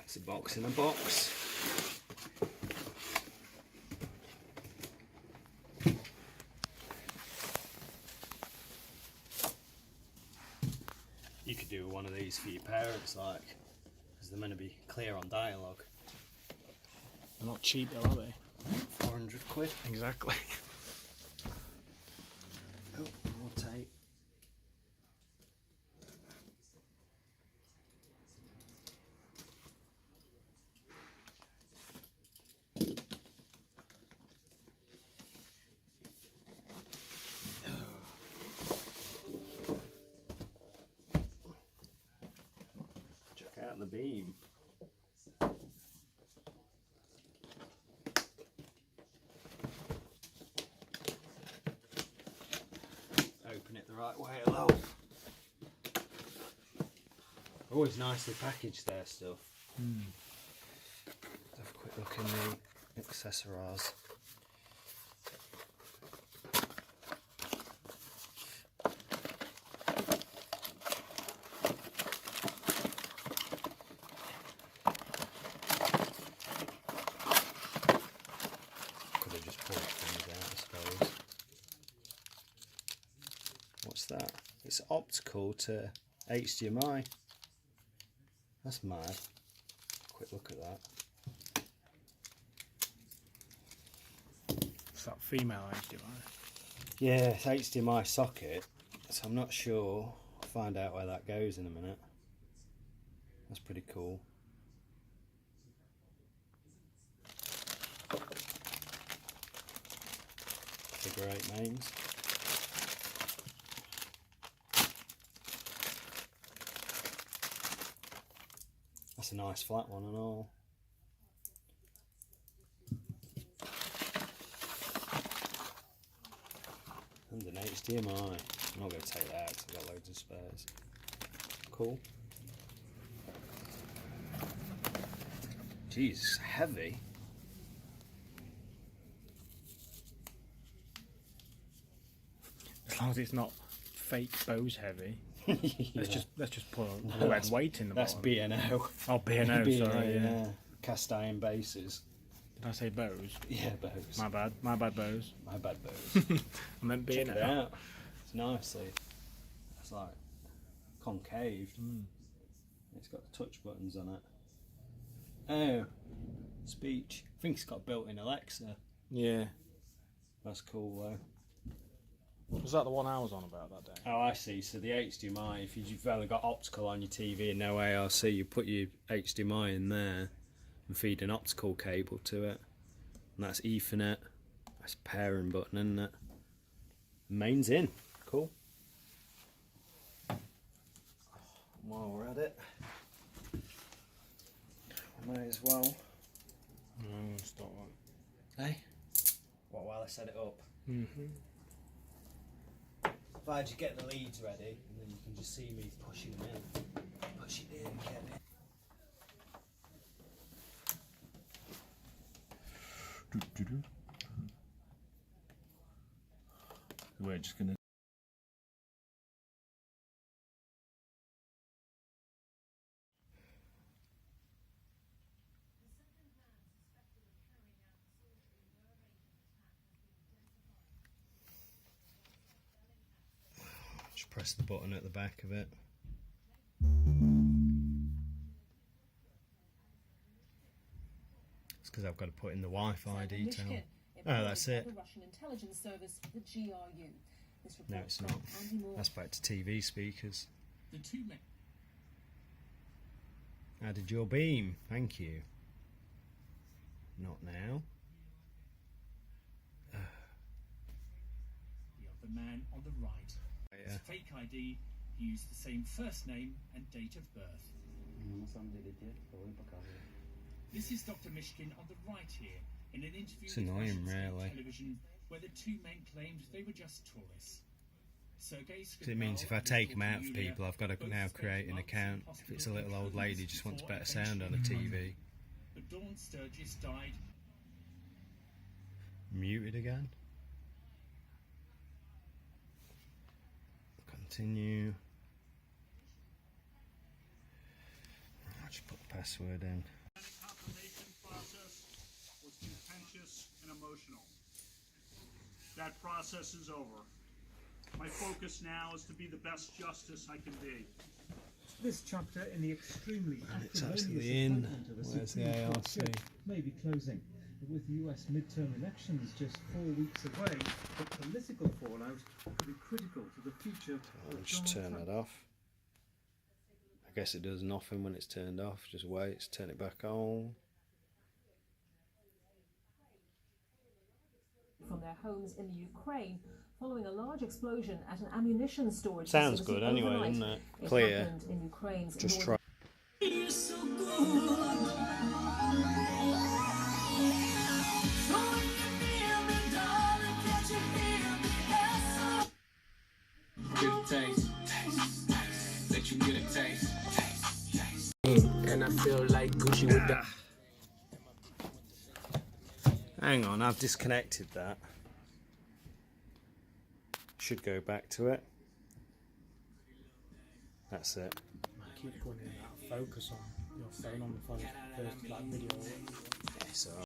It's a box in a box. You could do one of these for your parents, like, because they're meant to be clear on dialogue. They're not cheap though, are they? 400 quid. Exactly. Oh, more tape. Check out the Beam. Open it the right way, hello. Always nicely packaged their stuff. Let's have a quick look in the accessories. Could have just pulled things out, I suppose. What's that? It's optical to HDMI. That's mad. Quick look at that. It's that female HDMI. Yeah, it's HDMI socket, so I'm not sure. I'll find out where that goes in a minute. That's pretty cool. Figure 8 mains. That's a nice flat one and all. And an HDMI. I'm not going to take that out because I've got loads of spares. Cool. Jeez, heavy. As long as it's not fake Bose heavy. Yeah. Let's just put a red weight in the That's bottom. B&O. Oh, B&O, sorry. Yeah. Cast iron bases. Did I say Bose? Yeah, Bose. My bad. My bad, Bose. My bad, Bose. I meant Check it B&O. out. It's nicely. It's like concave. It's got the touch buttons on it. Oh, speech. I think it's got built-in Alexa. Yeah. That's cool though. Was that the one I was on about that day? Oh, I see. So the HDMI, if you've only got optical on your TV and no ARC, you put your HDMI in there and feed an optical cable to it. And that's Ethernet. That's a pairing button, isn't it? Mains in. Cool. While we're at it, I may as well. I'm going to start one. Hey? What, while I set it up? Mm-hmm. If I just get the leads ready, and then you can just see me pushing them in. Push it in, get it. We're just gonna. Just press the button at the back of it. It's because I've got to put in the Wi-Fi detail. Oh, that's it. The Russian intelligence service, the GRU. This No, report it's not. from Andy Moore. That's back to TV speakers. The two men. Added your beam. Thank you. Not now. The other man on the right. Yeah. His fake ID, he used the same first name and date of birth. This is Dr. Mishkin on the right here, in an interview It's with annoying, Russian state really. television, where the two men claimed they were just tourists. Sergei So it means if I Skripal take and them out for Yulia people, I've got to both now spent create an months in account. If hospital it's a little old with lady just wants before better sound on a eventually TV. But Dawn Sturgis died. Muted again. Continue. I'll just put the password in. That process is over. My focus now is to be the best justice I can be. This chapter in the extremely It's acrimonious actually in. appointment of a Where's the Supreme Court ARC? judge may be closing. With US midterm elections just 4 weeks away, the political fallout could be critical to the future I'll of just Donald turn Trump. that off. I guess it does nothing when it's turned off. Just wait, turn it back on. From their homes in the Ukraine following a large explosion at an ammunition storage Sounds facility good anyway, overnight. doesn't it? It Clear. happened in Ukraine's Just northern try. And I feel like Gucci with that. Hang on, I've disconnected that. Should go back to it. That's it. I keep going in that focus on your phone on the phone first, like video. So